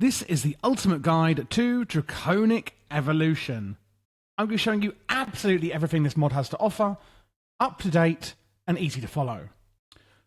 This is the ultimate guide to Draconic Evolution. I'm going to be showing you absolutely everything this mod has to offer, up to date and easy to follow.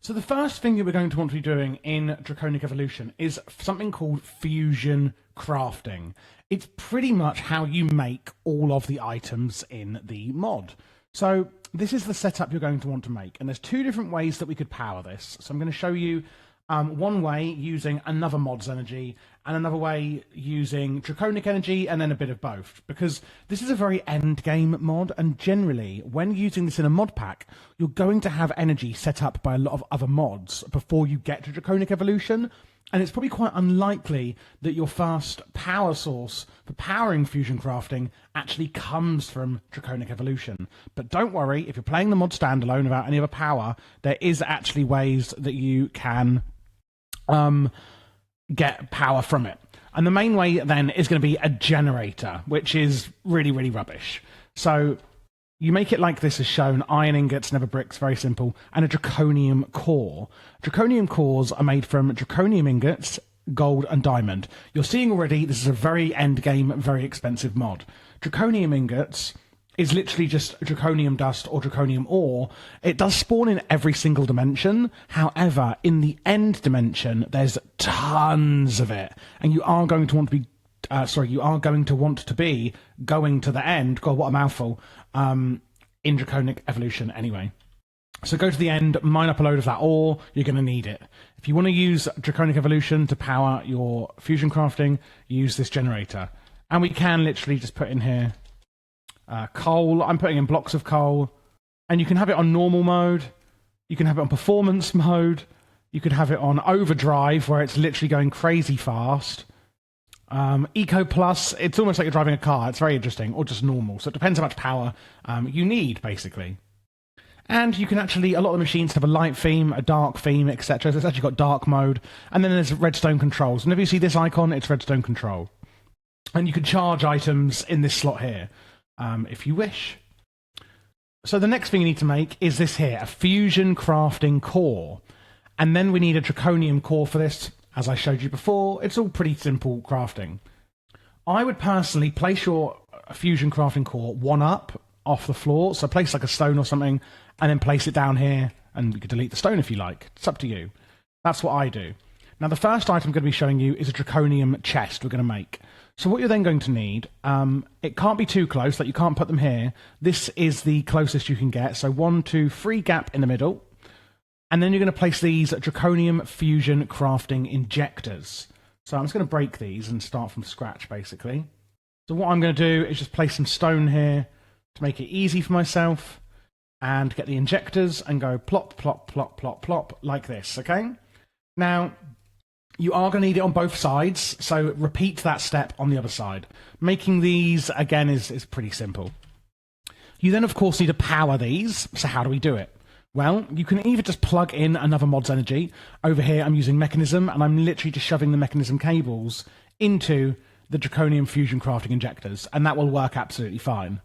So the first thing that we're going to want to be doing in Draconic Evolution is something called fusion crafting. It's pretty much how you make all of the items in the mod. So this is the setup you're going to want to make, and there's two different ways that we could power this. So I'm going to show you one way using another mod's energy, and another way using Draconic energy, and then a bit of both. Because this is a very end game mod, and generally, when using this in a mod pack, you're going to have energy set up by a lot of other mods before you get to Draconic Evolution. And it's probably quite unlikely that your first power source for powering fusion crafting actually comes from Draconic Evolution. But don't worry, if you're playing the mod standalone without any other power, there is actually ways that you can get power from it. And the main way then is going to be a generator, which is really, really rubbish. So you make it like this as shown: iron ingots, never bricks, very simple, and a draconium core. Draconium cores are made from draconium ingots, gold and diamond. You're seeing already this is a very end game, very expensive mod. Draconium ingots is literally just draconium dust or draconium ore. It does spawn in every single dimension. However, in the end dimension, there's tons of it, and you are going to want to be going to the end. God, what a mouthful! In Draconic Evolution, anyway. So go to the end, mine up a load of that ore. You're going to need it. If you want to use Draconic Evolution to power your fusion crafting, use this generator. And we can literally just put in here coal. I'm putting in blocks of coal, and you can have it on normal mode. You can have it on performance mode. You could have it on overdrive, where it's literally going crazy fast. Eco Plus, it's almost like you're driving a car. It's very interesting, or just normal. So it depends how much power you need, basically. And you can actually, a lot of the machines have a light theme, a dark theme, etc. So it's actually got dark mode. And then there's redstone controls. Whenever you see this icon, it's redstone control. And you can charge items in this slot here, if you wish. So the next thing you need to make is this here, a fusion crafting core. And then we need a draconium core for this. As I showed you before, it's all pretty simple crafting. I would personally place your fusion crafting core one up off the floor. So place like a stone or something, and then place it down here, and you could delete the stone if you like. It's up to you. That's what I do. Now the first item I'm going to be showing you is a draconium chest we're going to make. So what you're then going to need, it can't be too close, like you can't put them here. This is the closest you can get. So 1, 2, 3 gap in the middle. And then you're going to place these draconium fusion crafting injectors. So I'm just going to break these and start from scratch, basically. So what I'm going to do is just place some stone here to make it easy for myself, and get the injectors and go plop, plop, plop, plop, plop, like this, okay? Now, you are going to need it on both sides, so repeat that step on the other side. Making these, again, is pretty simple. You then, of course, need to power these. So how do we do it? Well, you can either just plug in another mod's energy. Over here, I'm using mechanism, and I'm literally just shoving the mechanism cables into the draconium fusion crafting injectors, and that will work absolutely fine.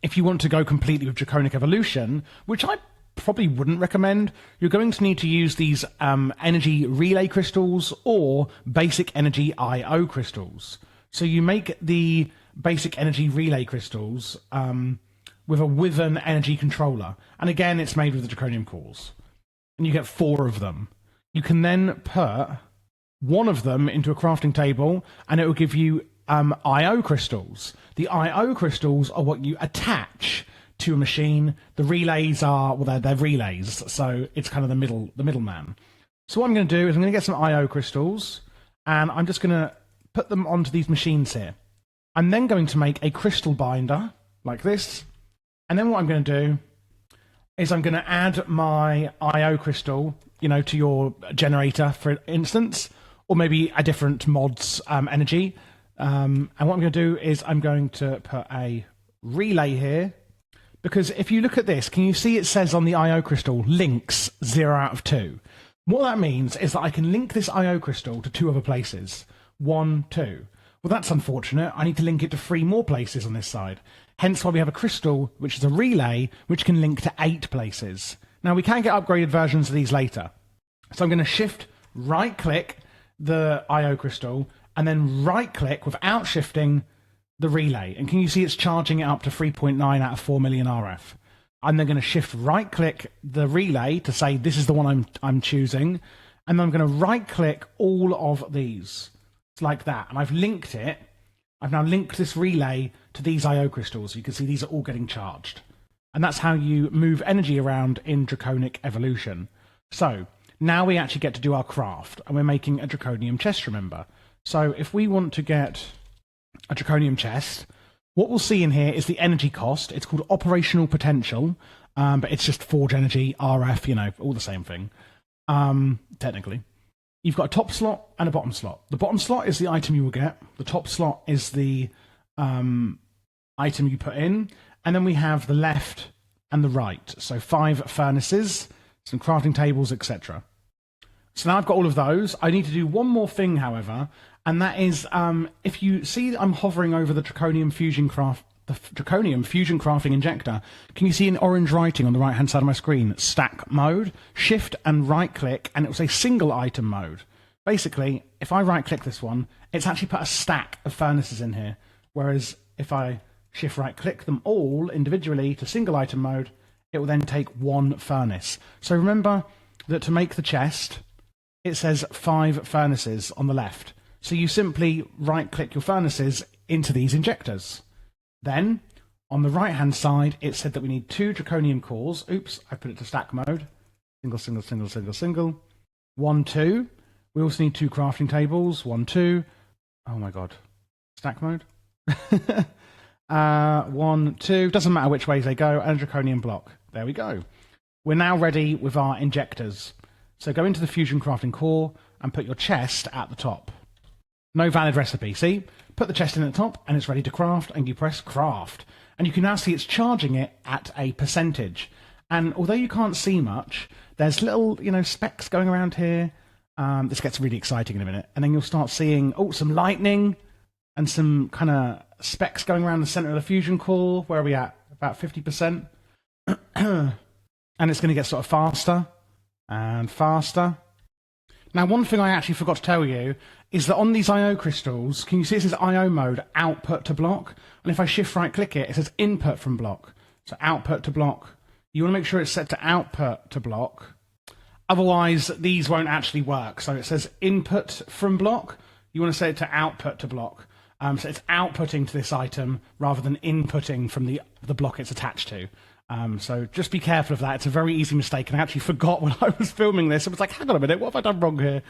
If you want to go completely with Draconic Evolution, which I probably wouldn't recommend, you're going to need to use these energy relay crystals or basic energy IO crystals. So you make the basic energy relay crystals with a Withen energy controller. And again, it's made with the draconium cores. And you get 4 of them. You can then put one of them into a crafting table, and it will give you IO crystals. The IO crystals are what you attach to a machine. The relays are, well, they're relays, so it's kind of the middleman. So what I'm going to do is I'm going to get some IO crystals, and I'm just going to put them onto these machines here. I'm then going to make a crystal binder, like this. And then what I'm going to do is I'm going to add my IO crystal, to your generator, for instance, or maybe a different mod's energy. And what I'm going to do is I'm going to put a relay here, because if you look at this, can you see it says on the IO crystal, links 0 out of 2? What that means is that I can link this IO crystal to 2 other places. 1, 2. Well, that's unfortunate. I need to link it to 3 more places on this side. Hence why we have a crystal, which is a relay, which can link to 8 places. Now, we can get upgraded versions of these later. So I'm going to shift right-click the IO crystal and then right click without shifting the relay. And can you see it's charging it up to 3.9 out of 4 million RF? I'm then going to shift right click the relay to say this is the one I'm choosing. And then I'm going to right click all of these. It's like that. And I've linked it. I've now linked this relay to these IO crystals. You can see these are all getting charged. And that's how you move energy around in Draconic Evolution. So now we actually get to do our craft, and we're making a Draconium chest, remember. So if we want to get a Draconium chest, what we'll see in here is the energy cost. It's called operational potential, but it's just forge energy, RF, you know, all the same thing, technically. You've got a top slot and a bottom slot. The bottom slot is the item you will get. The top slot is the item you put in. And then we have the left and the right. So 5 furnaces, some crafting tables, etc. So now I've got all of those. I need to do one more thing, however, and that is if you see I'm hovering over the Draconium fusion crafting injector, can you see in orange writing on the right hand side of my screen, stack mode? Shift and right click and it will say single item mode. Basically, if I right click this one, it's actually put a stack of furnaces in here, whereas if I shift right click them all individually to single item mode, it will then take 1 furnace. So remember that to make the chest, it says 5 furnaces on the left. So you simply right click your furnaces into these injectors. Then on the right hand side, it said that we need 2 draconium cores. Oops, I put it to stack mode. Single, single, single, single, single. 1, 2. We also need 2 crafting tables. 1, 2. Oh my god. Stack mode. 1, 2. Doesn't matter which ways they go. And a draconium block. There we go. We're now ready with our injectors. So go into the fusion crafting core and put your chest at the top. No valid recipe. See? Put the chest in at the top and it's ready to craft, and you press craft. And you can now see it's charging it at a percentage. And although you can't see much, there's little, specks going around here. This gets really exciting in a minute. And then you'll start seeing, some lightning and some kind of specks going around the center of the fusion core. Where are we at? About 50%. And it's going to get sort of faster and faster. Now, one thing I actually forgot to tell you is that on these IO crystals, can you see it says IO mode, output to block? And if I shift right click it, it says input from block. So output to block. You want to make sure it's set to output to block. Otherwise, these won't actually work. So it says input from block. You want to set it to output to block. So it's outputting to this item rather than inputting from the block it's attached to. So just be careful of that. It's a very easy mistake, and I actually forgot when I was filming this. I was like, hang on a minute, what have I done wrong here?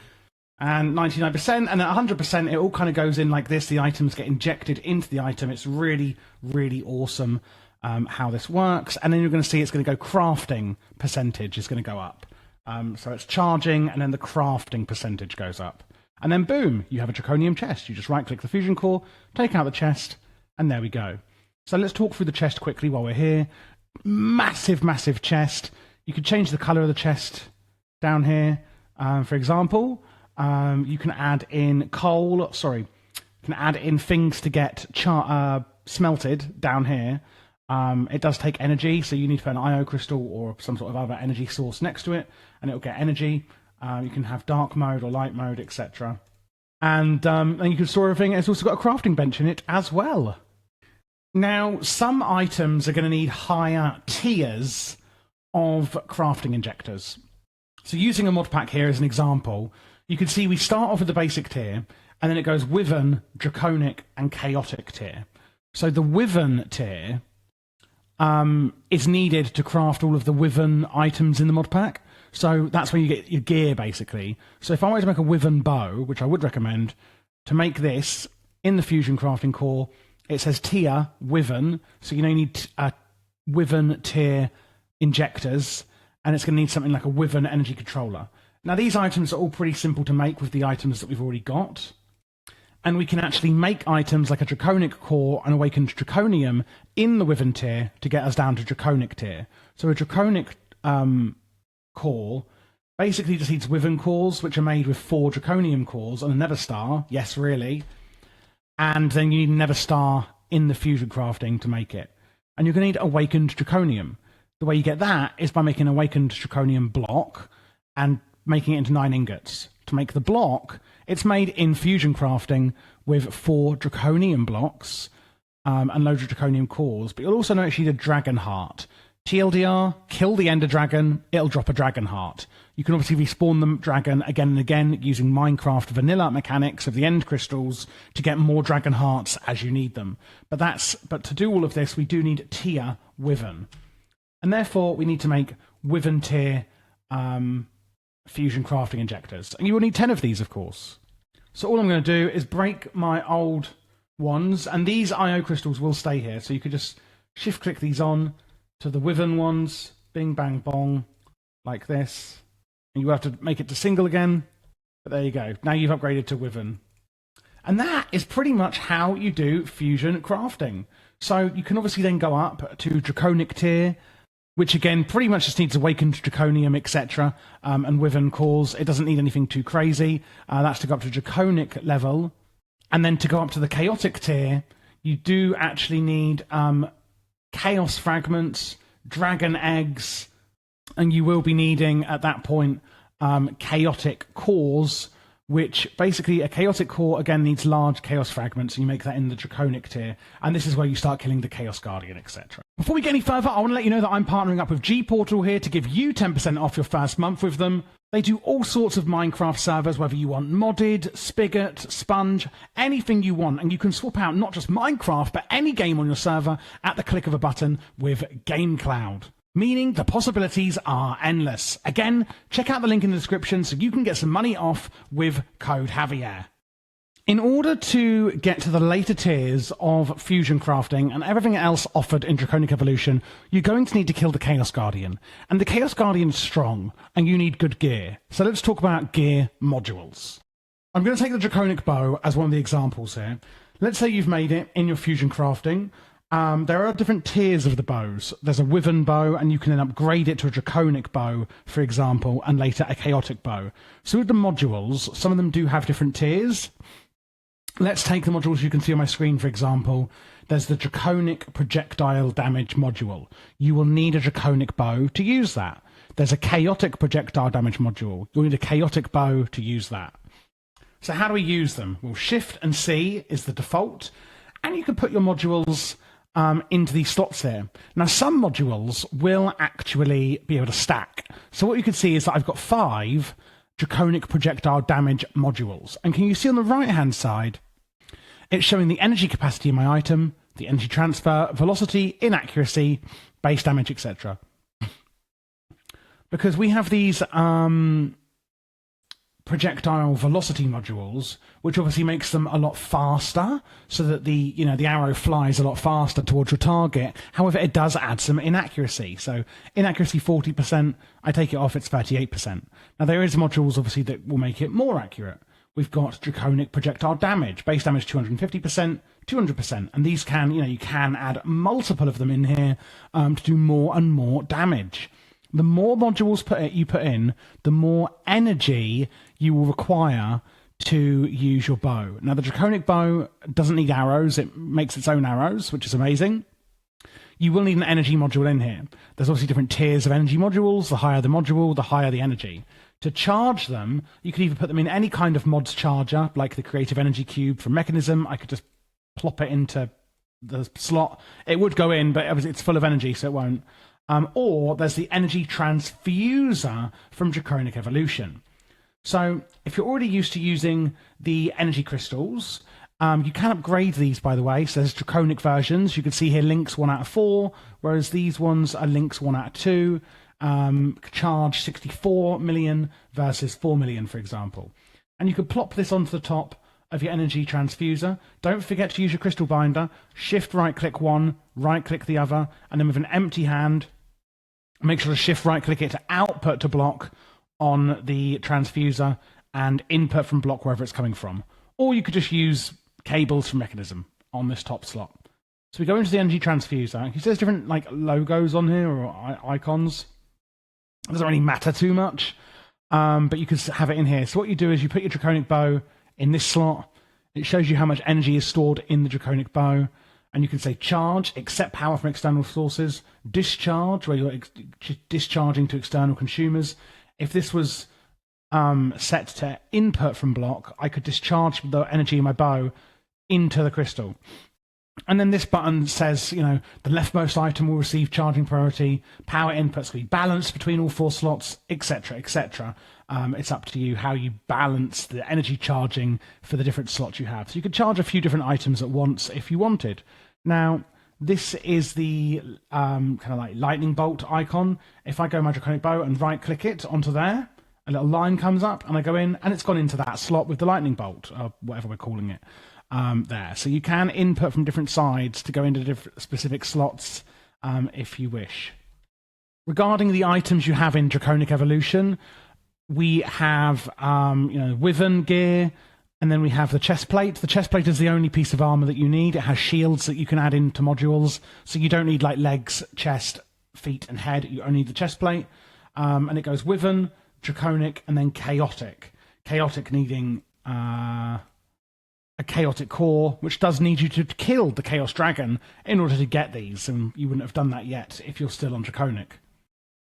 And 99%, and at 100%, it all kind of goes in like this. The items get injected into the item. It's really, really awesome how this works. And then you're going to see it's going to go crafting percentage is going to go up. So it's charging, and then the crafting percentage goes up. And then boom, you have a draconium chest. You just right-click the fusion core, take out the chest, and there we go. So let's talk through the chest quickly while we're here. Massive, massive chest. You could change the color of the chest down here. For example, you can add in coal. Sorry, you can add in things to get smelted down here. It does take energy, so you need to put an IO crystal or some sort of other energy source next to it, and it'll get energy. You can have dark mode or light mode, etc. And you can store everything. It's also got a crafting bench in it as well. Now, some items are going to need higher tiers of crafting injectors. So using a mod pack here as an example, you can see we start off with the basic tier, and then it goes Wyvern, Draconic, and Chaotic tier. So the Wyvern tier is needed to craft all of the Wyvern items in the mod pack. So that's where you get your gear, basically. So if I were to make a Wyvern bow, which I would recommend, to make this in the Fusion Crafting Core, it says tier Wyvern, so you need Wyvern tier injectors, and it's going to need something like a Wyvern energy controller. Now, these items are all pretty simple to make with the items that we've already got, and we can actually make items like a Draconic core and Awakened Draconium in the Wyvern tier to get us down to Draconic tier. So a Draconic core basically just needs Wyvern cores, which are made with 4 Draconium cores and a Nether Star. Yes, really. And then you need a Nether Star in the fusion crafting to make it. And you're going to need Awakened Draconium. The way you get that is by making an Awakened Draconium block and making it into 9 ingots. to make the block, it's made in fusion crafting with 4 draconium blocks and loads of draconium cores. But you'll also notice you need a dragon heart. TLDR, kill the ender dragon, it'll drop a dragon heart. You can obviously respawn the dragon again and again using Minecraft vanilla mechanics of the end crystals to get more dragon hearts as you need them. But to do all of this, we do need tier Wyvern. And therefore, we need to make Wyvern tier fusion crafting injectors. And you will need 10 of these, of course. So all I'm going to do is break my old ones, and these IO crystals will stay here. So you could just shift-click these on to the Wyvern ones, bing, bang, bong, like this. And you have to make it to single again. But there you go. Now you've upgraded to Wyvern. And that is pretty much how you do fusion crafting. So you can obviously then go up to Draconic tier, which again pretty much just needs Awakened Draconium, etc. And Wyvern cores. It doesn't need anything too crazy. That's to go up to Draconic level. And then to go up to the Chaotic tier, you do actually need Chaos Fragments, Dragon Eggs, and you will be needing at that point Chaotic Cores, which basically a Chaotic Core again needs large Chaos Fragments, and you make that in the Draconic tier, and this is where you start killing the Chaos Guardian, etc. Before we get any further, I want to let you know that I'm partnering up with G-Portal here to give you 10% off your first month with them. They do all sorts of Minecraft servers, whether you want modded, Spigot, Sponge, anything you want. And you can swap out not just Minecraft, but any game on your server at the click of a button with GameCloud. Meaning the possibilities are endless. Again, check out the link in the description so you can get some money off with code Javier. In order to get to the later tiers of fusion crafting and everything else offered in Draconic Evolution, you're going to need to kill the Chaos Guardian. And the Chaos Guardian is strong, and you need good gear. So let's talk about gear modules. I'm going to take the Draconic Bow as one of the examples here. Let's say you've made it in your fusion crafting. There are different tiers of the bows. There's a Wyvern bow, and you can then upgrade it to a Draconic bow, for example, and later a Chaotic bow. So with the modules, some of them do have different tiers. Let's take the modules you can see on my screen, for example. There's the Draconic Projectile Damage module. You will need a Draconic bow to use that. There's a Chaotic Projectile Damage module. You'll need a Chaotic bow to use that. So how do we use them? Well, Shift and C is the default, and you can put your modules into these slots here. Now, some modules will actually be able to stack. So what you can see is that I've got 5 Draconic Projectile Damage modules. And can you see on the right-hand side, it's showing the energy capacity of my item, the energy transfer, velocity, inaccuracy, base damage, etc. Because we have these projectile velocity modules, which obviously makes them a lot faster, so that the arrow flies a lot faster towards your target. However, it does add some inaccuracy. So inaccuracy 40%, I take it off, it's 38%. Now there is modules obviously that will make it more accurate. We've got Draconic Projectile Damage, base damage 250%, 200%, and these can, you can add multiple of them in here to do more and more damage. The more modules you put in, the more energy you will require to use your bow. Now, the Draconic bow doesn't need arrows. It makes its own arrows, which is amazing. You will need an energy module in here. There's obviously different tiers of energy modules. The higher the module, the higher the energy. To charge them, you could either put them in any kind of mods charger, like the Creative Energy Cube from Mechanism. I could just plop it into the slot. It would go in, but it's full of energy, so it won't. Or there's the Energy Transfuser from Draconic Evolution. So if you're already used to using the energy crystals, you can upgrade these, by the way. So there's Draconic versions. You can see here links 1 out of 4, whereas these ones are links 1 out of 2. Charge 64 million versus 4 million, for example. And you could plop this onto the top of your energy transfuser. Don't forget to use your crystal binder. Shift right click one, right click the other, and then with an empty hand, make sure to shift right click it to output to block on the transfuser and input from block wherever it's coming from. Or you could just use cables from Mechanism on this top slot. So we go into the energy transfuser. You see there's different logos on here or icons. It doesn't really matter too much, but you can have it in here. So what you do is you put your Draconic bow in this slot. It shows you how much energy is stored in the Draconic bow. And you can say charge, accept power from external sources, discharge, where you're discharging to external consumers. If this was set to input from block, I could discharge the energy in my bow into the crystal. And then this button says, you know, the leftmost item will receive charging priority, power inputs will be balanced between all 4 slots, etc., etc. It's up to you how you balance the energy charging for the different slots you have. So you could charge a few different items at once if you wanted. Now, this is the kind of like lightning bolt icon. If I go my Draconic Bow and right-click it onto there, a little line comes up, and I go in, and it's gone into that slot with the lightning bolt, or whatever we're calling it, there. So you can input from different sides to go into different specific slots if you wish. Regarding the items you have in Draconic Evolution, we have Wyvern gear, and then we have the chest plate. The chest plate is the only piece of armor that you need. It has shields that you can add into modules, so you don't need like legs, chest, feet, and head. You only need the chest plate, and it goes Wyvern, Draconic, and then Chaotic. Chaotic needing a Chaotic core, which does need you to kill the Chaos Dragon in order to get these, and you wouldn't have done that yet if you're still on Draconic.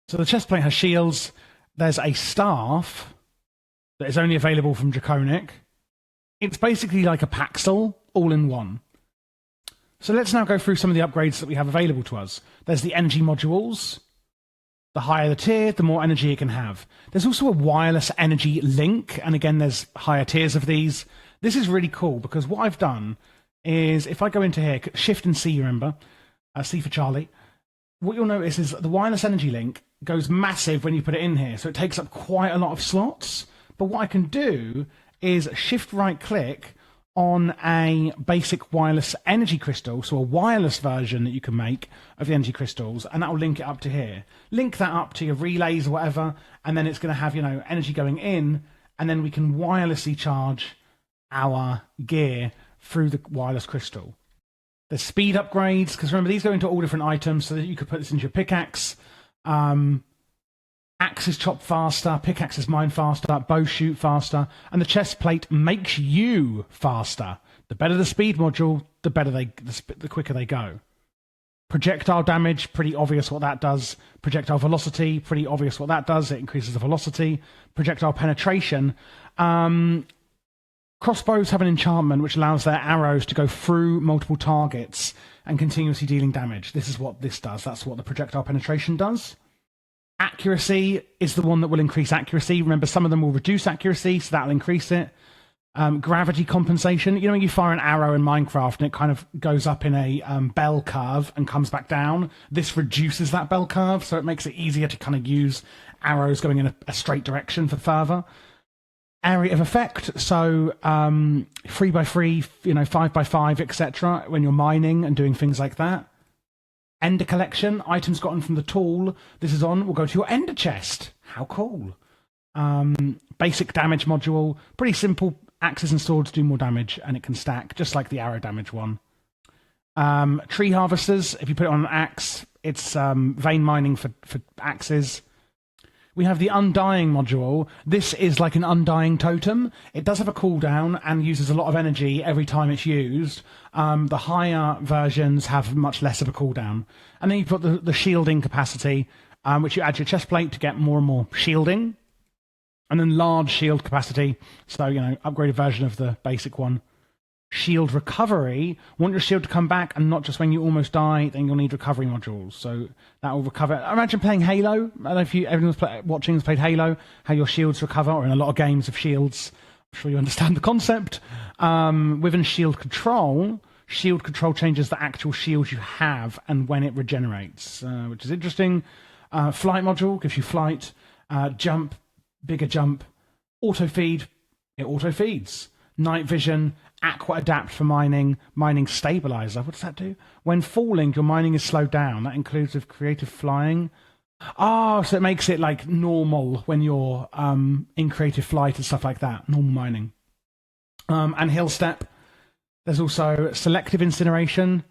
So the chest plate has shields. There's a staff that is only available from Draconic. It's basically like a Paxil, all in one. So let's now go through some of the upgrades that we have available to us. There's the energy modules. The higher the tier, the more energy it can have. There's also a wireless energy link, and again, there's higher tiers of these. This is really cool because what I've done is, if I go into here, Shift and C, remember, C for Charlie, what you'll notice is the wireless energy link goes massive when you put it in here, so it takes up quite a lot of slots. But what I can do is Shift right click on a basic wireless energy crystal, so a wireless version that you can make of the energy crystals, and that will link it up to here. Link that up to your relays or whatever, and then it's going to have, you know, energy going in, and then we can wirelessly charge our gear through the wireless crystal. There's speed upgrades, because remember, these go into all different items, so that you could put this into your pickaxe. Axes chop faster, pickaxes mine faster, bow shoot faster, and the chest plate makes you faster. The better the speed module, the better the quicker they go. Projectile damage, pretty obvious what that does. Projectile velocity, pretty obvious what that does. It increases the velocity. Projectile penetration. Crossbows have an enchantment which allows their arrows to go through multiple targets and continuously dealing damage. This is what this does. That's what the projectile penetration does. Accuracy is the one that will increase accuracy. Remember, some of them will reduce accuracy, so that'll increase it. Gravity compensation. You know, when you fire an arrow in Minecraft and it kind of goes up in a bell curve and comes back down, this reduces that bell curve, so it makes it easier to kind of use arrows going in a straight direction for further. Area of effect, so 3x3, 5x5, etc. when you're mining and doing things like that. Ender collection, items gotten from the tool this is on will go to your ender chest. How cool. Basic damage module, pretty simple. Axes and swords do more damage, and it can stack, just like the arrow damage one. Tree harvesters, if you put it on an axe, it's vein mining for axes. We have the Undying module. This is like an Undying totem. It does have a cooldown and uses a lot of energy every time it's used. The higher versions have much less of a cooldown. And then you've got the shielding capacity, which you add to your chest plate to get more and more shielding. And then large shield capacity, so, upgraded version of the basic one. Shield recovery, want your shield to come back, and not just when you almost die, then you'll need recovery modules. So that will recover. Imagine playing Halo. I don't know if everyone's watching has played Halo, how your shields recover, or in a lot of games of shields. I'm sure you understand the concept. Within shield control changes the actual shield you have and when it regenerates, which is interesting. Flight module gives you flight. Jump, bigger jump. Auto feed, it auto feeds. Night vision, Aqua Adapt for mining, mining stabilizer. What does that do? When falling, your mining is slowed down. That includes with creative flying. Oh, so it makes it like normal when you're in creative flight and stuff like that. Normal mining. And hill step. There's also selective incineration.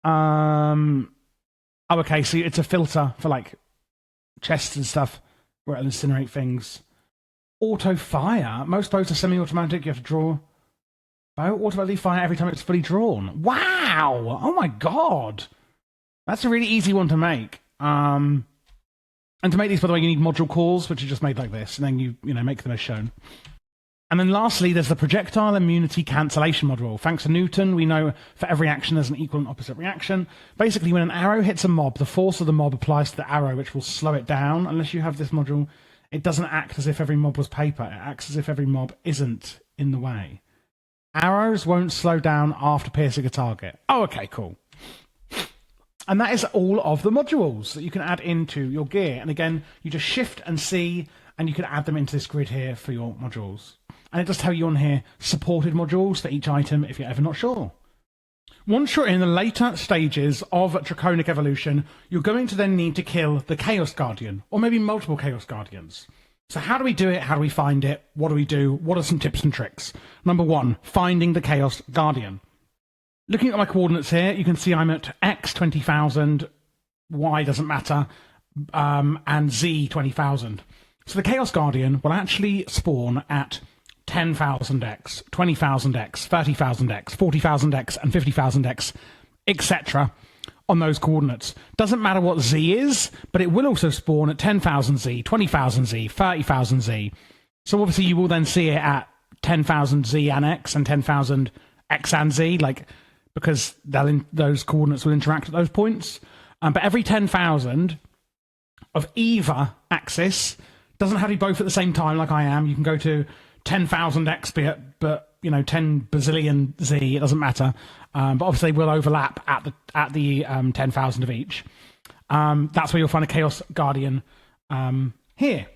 Okay, so it's a filter for like chests and stuff where it'll incinerate things. Auto fire. Most bows are semi-automatic. You have to draw. Bow automatically fire every time it's fully drawn. Wow! Oh my god! That's a really easy one to make. And And to make these, by the way, you need module cores, which are just made like this, and then you make them as shown. And then lastly, there's the projectile immunity cancellation module. Thanks to Newton, we know for every action there's an equal and opposite reaction. Basically, when an arrow hits a mob, the force of the mob applies to the arrow, which will slow it down. Unless you have this module, it doesn't act as if every mob was paper. It acts as if every mob isn't in the way. Arrows won't slow down after piercing a target. Oh, okay, cool. And that is all of the modules that you can add into your gear. And again, you just Shift and C, and you can add them into this grid here for your modules. And it does tell you on here supported modules for each item if you're ever not sure. Once you're in the later stages of Draconic Evolution, you're going to then need to kill the Chaos Guardian, or maybe multiple Chaos Guardians. So how do we do it? How do we find it? What do we do? What are some tips and tricks? Number 1, finding the Chaos Guardian. Looking at my coordinates here, you can see I'm at X 20,000, Y doesn't matter, and Z 20,000. So the Chaos Guardian will actually spawn at 10,000x, 20,000x, 30,000x, 40,000x, and 50,000x, etc. on those coordinates. Doesn't matter what Z is, but it will also spawn at 10,000Z, 20,000Z, 30,000Z. So obviously you will then see it at 10,000Z and X and 10,000X and Z, because those coordinates will interact at those points. But every 10,000 of either axis doesn't have to be both at the same time like I am. You can go to 10,000x, but 10 bazillion Z, it doesn't matter. But obviously they will overlap at the 10,000 of each. That's where you'll find a Chaos Guardian here.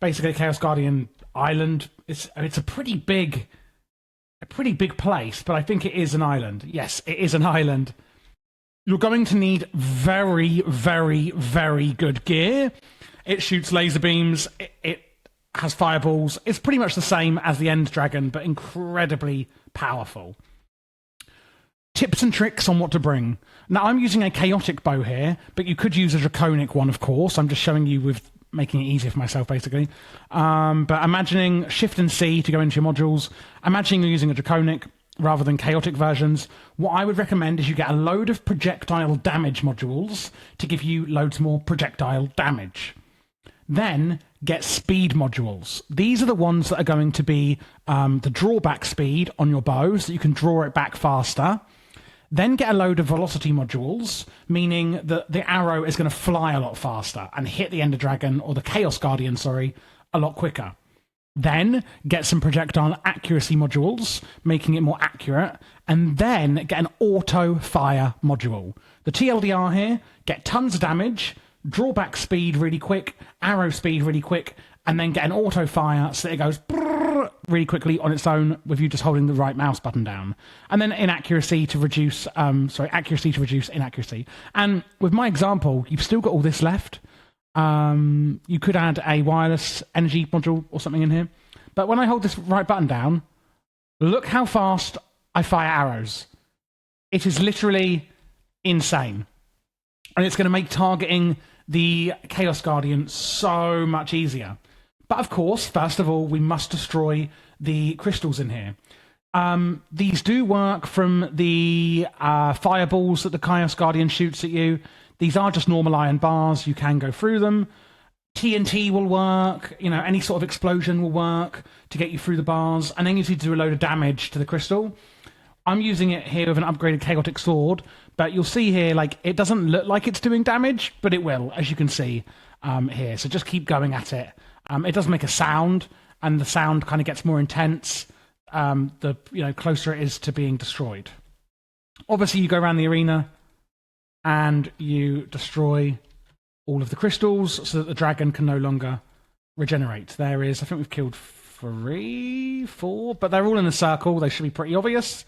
Basically, a Chaos Guardian island. It's a pretty big place, but I think it is an island. Yes, it is an island. You're going to need very, very, very good gear. It shoots laser beams. It has fireballs. It's pretty much the same as the End Dragon, but incredibly powerful. Tips and tricks on what to bring. Now, I'm using a chaotic bow here, but you could use a draconic one, of course. I'm just showing you with making it easier for myself, basically. But imagining Shift and C to go into your modules, imagining you're using a draconic rather than chaotic versions, what I would recommend is you get a load of projectile damage modules to give you loads more projectile damage. Then get speed modules. These are the ones that are going to be the drawback speed on your bow, so you can draw it back faster. Then get a load of velocity modules, meaning that the arrow is going to fly a lot faster and hit the Ender Dragon, or the Chaos Guardian, a lot quicker. Then get some projectile accuracy modules, making it more accurate. And then get an auto fire module. The TLDR here, get tons of damage, drawback speed really quick, arrow speed really quick, and then get an auto fire so that it goes really quickly on its own with you just holding the right mouse button down. And then accuracy to reduce inaccuracy. And with my example, you've still got all this left. You could add a wireless energy module or something in here. But when I hold this right button down, look how fast I fire arrows. It is literally insane. And it's going to make targeting the Chaos Guardian so much easier. But of course, first of all, we must destroy the crystals in here. These do work from the fireballs that the Chaos Guardian shoots at you. These are just normal iron bars. You can go through them. TNT will work. Any sort of explosion will work to get you through the bars. And then you need to do a load of damage to the crystal. I'm using it here with an upgraded chaotic sword, but you'll see here, it doesn't look like it's doing damage, but it will, as you can see here. So just keep going at it. It does make a sound, and the sound kind of gets more intense the closer it is to being destroyed. Obviously, you go around the arena and you destroy all of the crystals so that the dragon can no longer regenerate. I think we've killed 3, 4, but they're all in a circle. They should be pretty obvious.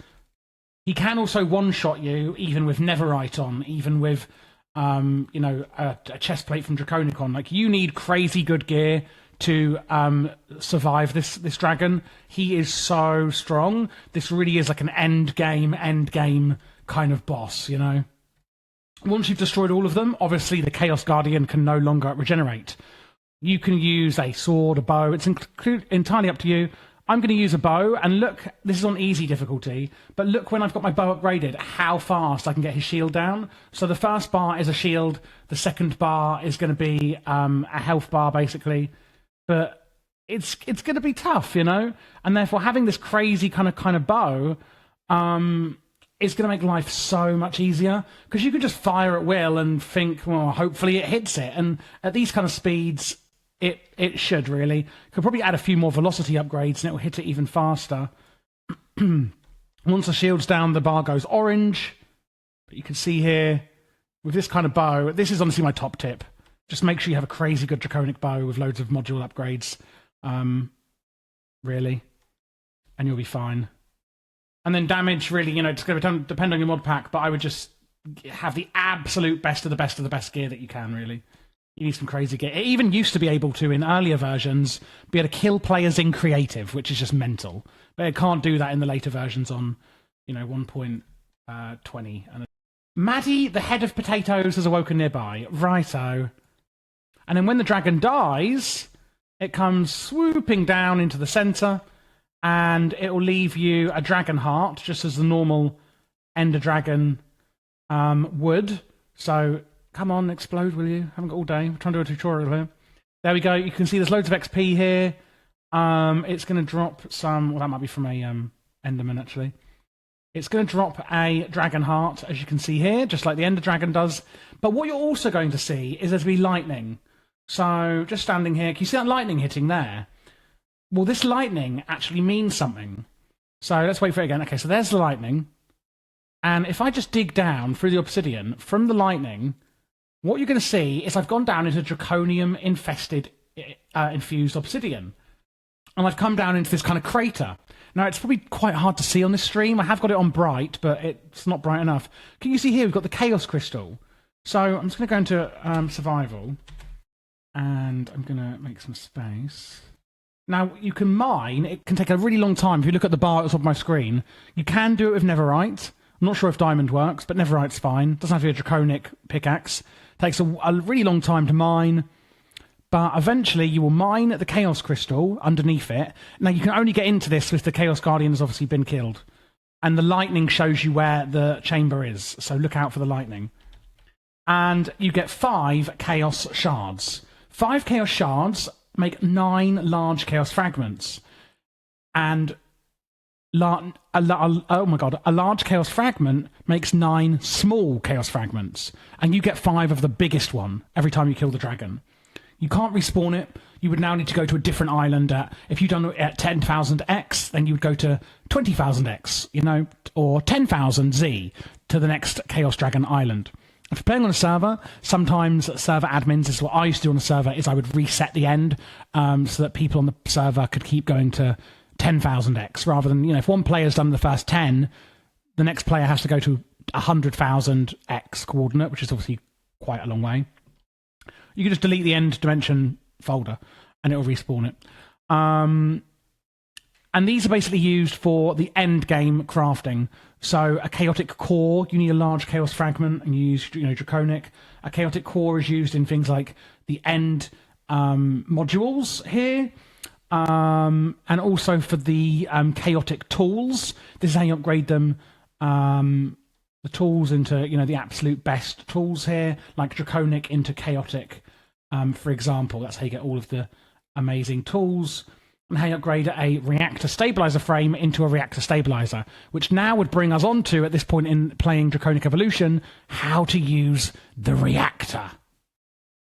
He can also one-shot you, even with Netherite on, even with a chest plate from Draconic on. You need crazy good gear to survive this dragon. He is so strong. This really is like an end game kind of boss, Once you've destroyed all of them, obviously the Chaos Guardian can no longer regenerate. You can use a sword, a bow. It's entirely up to you. I'm going to use a bow, and look, this is on easy difficulty, but look when I've got my bow upgraded, how fast I can get his shield down. So the first bar is a shield, the second bar is going to be a health bar, basically. But it's going to be tough, you know? And therefore, having this crazy kind of bow is going to make life so much easier, because you can just fire at will and think, well, hopefully it hits it. And at these kind of speeds, it should really. Could probably add a few more velocity upgrades and it will hit it even faster. Once the shield's down, the bar goes orange. But you can see here, with this kind of bow, this is honestly my top tip. Just make sure you have a crazy good Draconic bow with loads of module upgrades. Really. And you'll be fine. And then damage, really, you know, it's going to depend on your mod pack, but I would just have the absolute best of the best of the best gear that you can, really. You need some crazy gear. It even used to be able to, in earlier versions, be able to kill players in creative, which is just mental. But it can't do that in the later versions on, you know, 1.20. Maddie, the head of potatoes, has awoken nearby. Righto. And then when the dragon dies, it comes swooping down into the centre, and it will leave you a dragon heart, just as the normal Ender Dragon would. So, come on, explode, will you? Haven't got all day. We're trying to do a tutorial here. There we go. You can see there's loads of XP here. It's going to drop some... Well, that might be from a Enderman, actually. It's going to drop a dragon heart, as you can see here, just like the Ender Dragon does. But what you're also going to see is there's going to be lightning. So, just standing here, can you see that lightning hitting there? Well, this lightning actually means something. So, let's wait for it again. Okay, so there's the lightning. And if I just dig down through the obsidian, from the lightning, what you're going to see is I've gone down into draconium-infested, infused obsidian. And I've come down into this kind of crater. Now, it's probably quite hard to see on this stream. I have got it on bright, but it's not bright enough. Can you see here, we've got the Chaos Crystal. So I'm just going to go into survival. And I'm going to make some space. Now, you can mine. It can take a really long time. If you look at the bar at the top of my screen, you can do it with netherite. I'm not sure if diamond works, but netherite's fine. Doesn't have to be a draconic pickaxe. Takes a really long time to mine. But eventually you will mine the Chaos Crystal underneath it. Now, you can only get into this if the Chaos Guardian has obviously been killed. And the lightning shows you where the chamber is. So look out for the lightning. And you get 5 Chaos Shards. 5 Chaos Shards make 9 large Chaos Fragments. And oh my god, a large Chaos Fragment makes 9 small Chaos Fragments. And you get 5 of the biggest one every time you kill the dragon. You can't respawn it. You would now need to go to a different island. If you've done it at 10,000x, then you would go to 20,000x, you know, or 10,000z to the next Chaos Dragon Island. If you're playing on a server, sometimes server admins, this is what I used to do on a server, is I would reset the end so that people on the server could keep going to 10,000x, rather than, you know, if one player's done the first 10, the next player has to go to 100,000x coordinate, which is obviously quite a long way. You can just delete the end dimension folder and it'll respawn it. And these are basically used for the end game crafting. So a chaotic core, you need a large chaos fragment, and you use, you know, draconic. A chaotic core is used in things like the end modules here, and also for the chaotic tools. This is how you upgrade them. The tools into, you know, the absolute best tools here, like draconic into chaotic, for example. That's how you get all of the amazing tools. And how you upgrade a reactor stabilizer frame into a reactor stabilizer, which now would bring us on to, at this point in playing Draconic Evolution, how to use the reactor.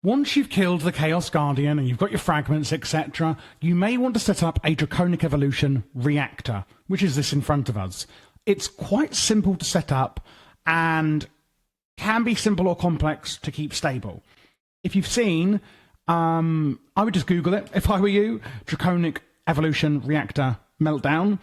Once you've killed the Chaos Guardian and you've got your fragments, etc., you may want to set up a Draconic Evolution reactor, which is this in front of us. It's quite simple to set up and can be simple or complex to keep stable. If you've seen, I would just Google it if I were you, Draconic Evolution Reactor Meltdown.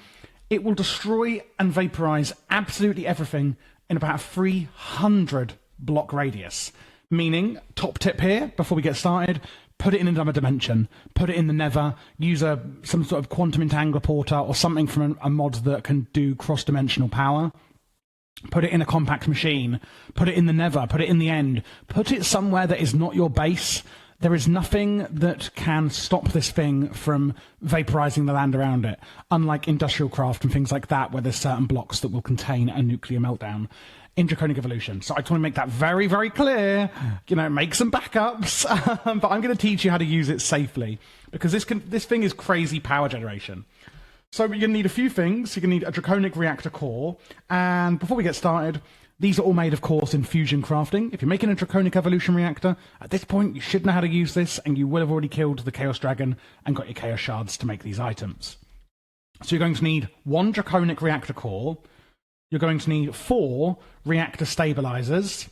It will destroy and vaporize absolutely everything in about a 300 block radius. Meaning, top tip here, before we get started, put it in another dimension. Put it in the nether, use some sort of quantum entangler porter or something from a mod that can do cross-dimensional power. Put it in a compact machine. Put it in the nether. Put it in the end. Put it somewhere that is not your base, There is nothing that can stop this thing from vaporizing the land around it, unlike industrial craft and things like that, where there's certain blocks that will contain a nuclear meltdown in Draconic Evolution. So I just want to make that very, very clear, make some backups, but I'm going to teach you how to use it safely, because this thing is crazy power generation. So you're going to need a few things. You're going to need a Draconic Reactor core, and before we get started, these are all made, of course, in fusion crafting. If you're making a Draconic Evolution reactor, at this point, you should know how to use this, and you will have already killed the Chaos Dragon and got your Chaos Shards to make these items. So you're going to need 1 Draconic Reactor core. You're going to need 4 Reactor Stabilizers.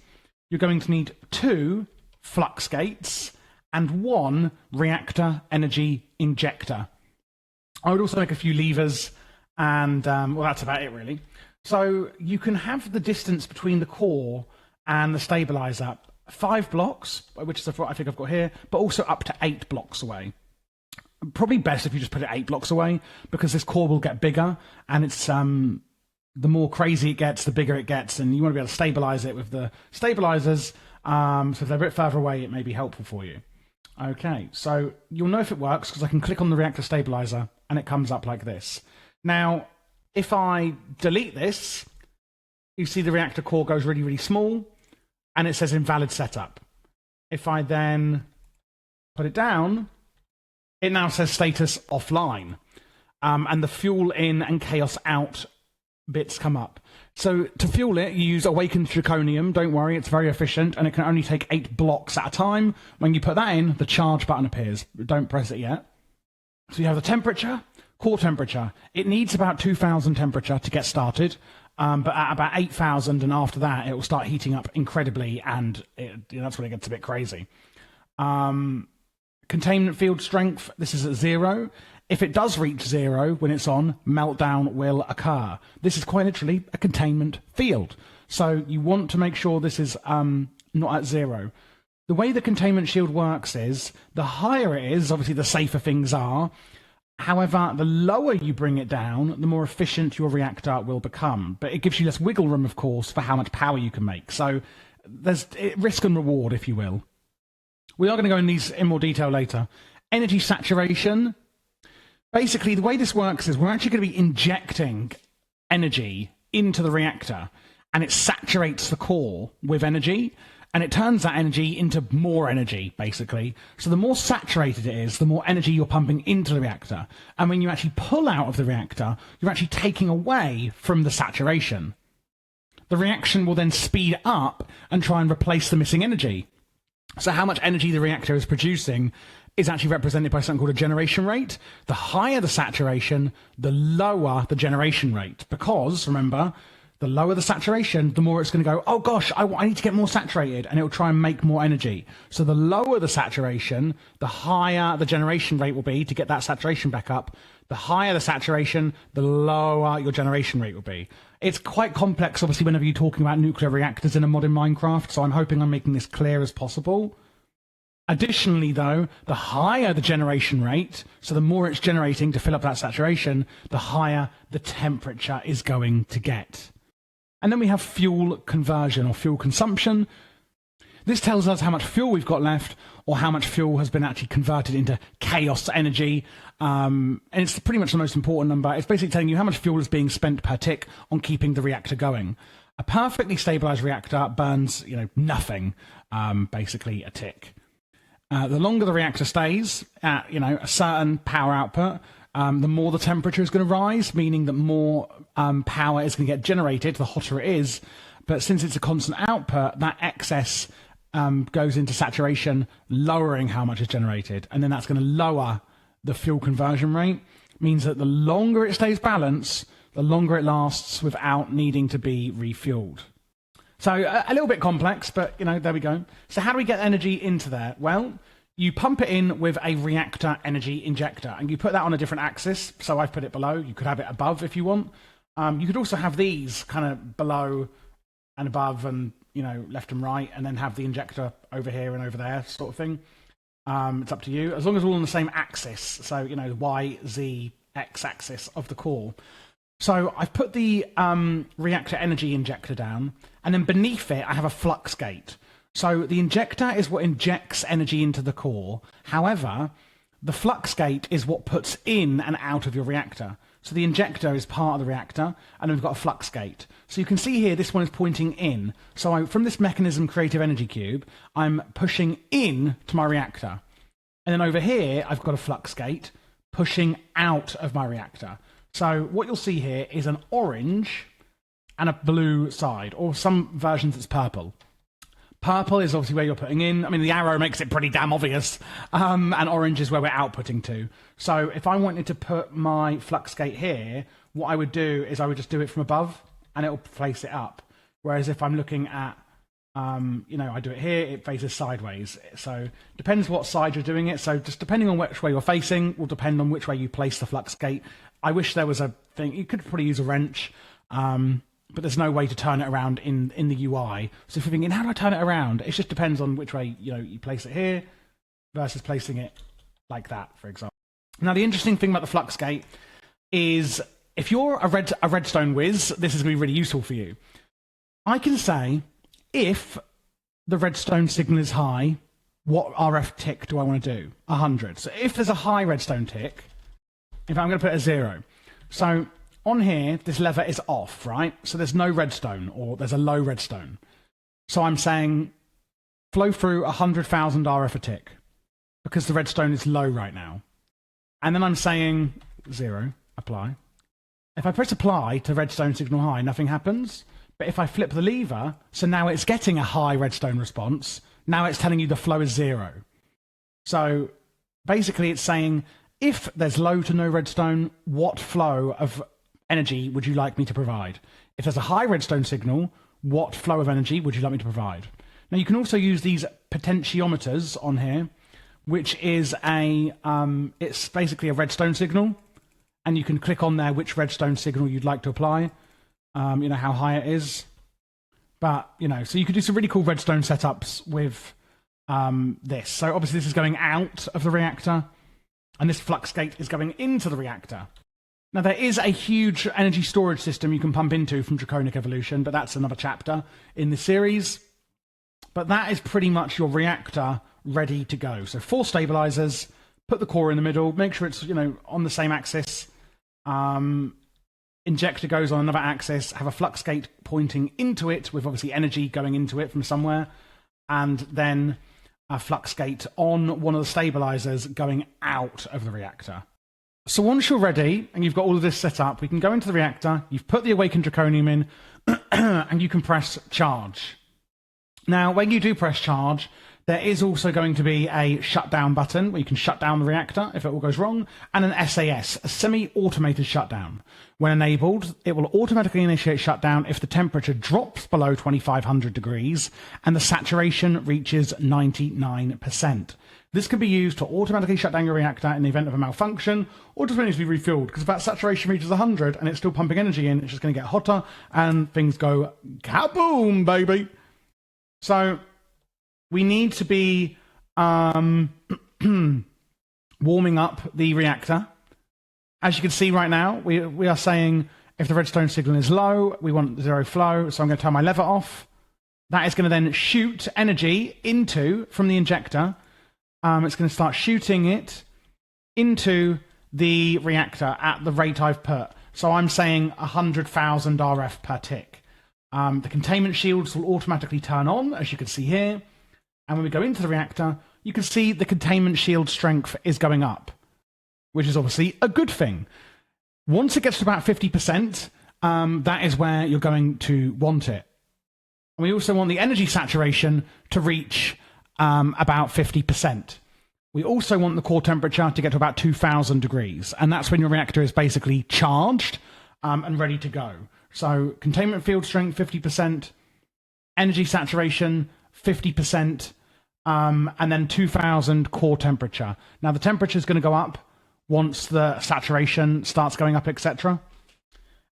You're going to need 2 Flux Gates and 1 Reactor Energy Injector. I would also make a few levers, and, well, that's about it, really. So you can have the distance between the core and the stabilizer 5 blocks, which is what I think I've got here, but also up to 8 blocks away. Probably best if you just put it 8 blocks away, because this core will get bigger, and it's the more crazy it gets, the bigger it gets, and you want to be able to stabilize it with the stabilizers. So if they're a bit further away, it may be helpful for you. Okay, so you'll know if it works because I can click on the reactor stabilizer and it comes up like this. Now, if I delete this, you see the reactor core goes really, really small, and it says invalid setup. If I then put it down, it now says status offline, and the fuel in and chaos out bits come up. So to fuel it, you use awakened draconium. Don't worry, it's very efficient, and it can only take 8 blocks at a time. When you put that in, the charge button appears. Don't press it yet. So you have the temperature, core temperature. It needs about 2,000 temperature to get started, but at about 8,000 and after that, it will start heating up incredibly, and that's when it gets a bit crazy. Containment field strength, this is at 0. If it does reach 0 when it's on, meltdown will occur. This is quite literally a containment field. So you want to make sure this is not at 0. The way the containment shield works is, the higher it is, obviously the safer things are. However, the lower you bring it down, the more efficient your reactor will become. But it gives you less wiggle room, of course, for how much power you can make. So there's risk and reward, if you will. We are going to go in these in more detail later. Energy saturation. Basically, the way this works is we're actually going to be injecting energy into the reactor, and it saturates the core with energy, and it turns that energy into more energy, basically. So the more saturated it is, the more energy you're pumping into the reactor. And when you actually pull out of the reactor, you're actually taking away from the saturation. The reaction will then speed up and try and replace the missing energy. So how much energy the reactor is producing is actually represented by something called a generation rate. The higher the saturation, the lower the generation rate. Because, remember, the lower the saturation, the more it's going to go, oh gosh, I need to get more saturated, and it will try and make more energy. So the lower the saturation, the higher the generation rate will be to get that saturation back up. The higher the saturation, the lower your generation rate will be. It's quite complex, obviously, whenever you're talking about nuclear reactors in a modern Minecraft, so I'm hoping I'm making this clear as possible. Additionally, though, the higher the generation rate, so the more it's generating to fill up that saturation, the higher the temperature is going to get. And then we have fuel conversion or fuel consumption. This tells us how much fuel we've got left, or how much fuel has been actually converted into chaos energy. And it's pretty much the most important number. It's basically telling you how much fuel is being spent per tick on keeping the reactor going. A perfectly stabilized reactor burns, nothing, basically a tick. The longer the reactor stays at, a certain power output, the more the temperature is going to rise, meaning that more power is going to get generated, the hotter it is. But since it's a constant output, that excess goes into saturation, lowering how much is generated. And then that's going to lower the fuel conversion rate. Means that the longer it stays balanced, the longer it lasts without needing to be refueled. So a little bit complex, but, there we go. So how do we get energy into there? Well, you pump it in with a reactor energy injector, and you put that on a different axis. So I've put it below. You could have it above if you want. You could also have these kind of below and above and, left and right, and then have the injector over here and over there sort of thing. It's up to you, as long as we're all on the same axis. So, the Y, Z, X axis of the core. So I've put the reactor energy injector down, and then beneath it I have a flux gate. So the injector is what injects energy into the core. However, the flux gate is what puts in and out of your reactor. So the injector is part of the reactor, and then we've got a flux gate. So you can see here, this one is pointing in. So from this mechanism creative energy cube, I'm pushing in to my reactor. And then over here, I've got a flux gate pushing out of my reactor. So what you'll see here is an orange and a blue side, or some versions it's purple. Purple is obviously where you're putting in. I mean, the arrow makes it pretty damn obvious. And orange is where we're outputting to. So if I wanted to put my flux gate here, what I would do is I would just do it from above, and it'll place it up. Whereas if I'm looking at, I do it here, it faces sideways. So depends what side you're doing it. So just depending on which way you're facing will depend on which way you place the flux gate. I wish there was a thing. You could probably use a wrench. But there's no way to turn it around in the UI. So if you're thinking, how do I turn it around? It just depends on which way you place it here versus placing it like that, for example. Now, the interesting thing about the flux gate is if you're a redstone whiz, this is going to be really useful for you. I can say, if the redstone signal is high, what RF tick do I want to do? 100. So if there's a high redstone tick, in fact, I'm going to put a 0. So on here, this lever is off, right? So there's no redstone, or there's a low redstone. So I'm saying flow through 100,000 RF a tick, because the redstone is low right now. And then I'm saying 0, apply. If I press apply to redstone signal high, nothing happens. But if I flip the lever, so now it's getting a high redstone response, now it's telling you the flow is 0. So basically it's saying, if there's low to no redstone, what flow of energy would you like me to provide? If there's a high redstone signal, what flow of energy would you like me to provide? Now you can also use these potentiometers on here, which is it's basically a redstone signal, and you can click on there which redstone signal you'd like to apply, how high it is. But, so you could do some really cool redstone setups with this. So obviously this is going out of the reactor, and this flux gate is going into the reactor. Now, there is a huge energy storage system you can pump into from Draconic Evolution, but that's another chapter in the series. But that is pretty much your reactor ready to go. So 4 stabilizers, put the core in the middle, make sure it's on the same axis. Injector goes on another axis, have a flux gate pointing into it with obviously energy going into it from somewhere, and then a flux gate on one of the stabilizers going out of the reactor. So once you're ready and you've got all of this set up, we can go into the reactor, you've put the awakened draconium in, and you can press charge. Now, when you do press charge, there is also going to be a shutdown button where you can shut down the reactor if it all goes wrong, and an SAS, a semi-automated shutdown. When enabled, it will automatically initiate shutdown if the temperature drops below 2500 degrees and the saturation reaches 99%. This can be used to automatically shut down your reactor in the event of a malfunction, or just when it needs to be refueled, because if that saturation reaches 100 and it's still pumping energy in, it's just going to get hotter and things go kaboom, baby. So we need to be warming up the reactor. As you can see right now, we are saying if the redstone signal is low, we want 0 flow, so I'm going to turn my lever off. That is going to then shoot energy from the injector. It's going to start shooting it into the reactor at the rate I've put. So I'm saying 100,000 RF per tick. The containment shields will automatically turn on, as you can see here. And when we go into the reactor, you can see the containment shield strength is going up, which is obviously a good thing. Once it gets to about 50%, that is where you're going to want it. And we also want the energy saturation to reach about 50%. We also want the core temperature to get to about 2000 degrees, and that's when your reactor is basically charged and ready to go. So containment field strength 50%, energy saturation 50%, and then 2000 core temperature. Now the temperature is going to go up once the saturation starts going up, etc.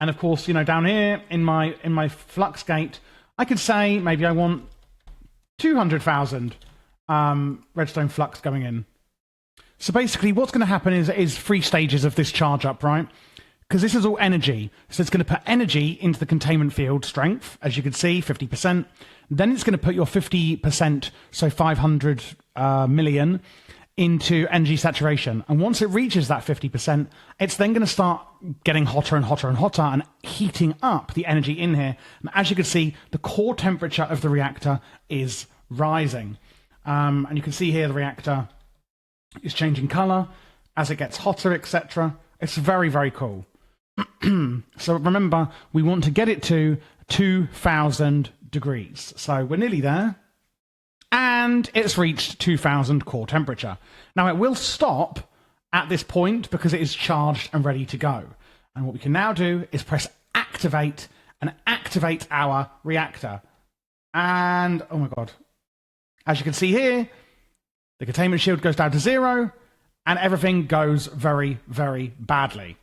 And of course, down here in my flux gate, I could say maybe I want 200,000 redstone flux going in. So basically what's going to happen is 3 stages of this charge up, right? because this is all energy. So it's going to put energy into the containment field strength, as you can see, 50%. Then it's going to put your 50%, so 500 million, into energy saturation. And once it reaches that 50%, it's then going to start getting hotter and hotter and hotter and heating up the energy in here. And as you can see, the core temperature of the reactor is rising. And you can see here the reactor is changing color as it gets hotter, etc. It's very, very cool. So remember, we want to get it to 2000 degrees. So we're nearly there. And it's reached 2000 core temperature. Now it will stop at this point because it is charged and ready to go. And what we can now do is press activate and activate our reactor. And, oh my God, as you can see here, the containment shield goes down to 0 and everything goes very, very badly.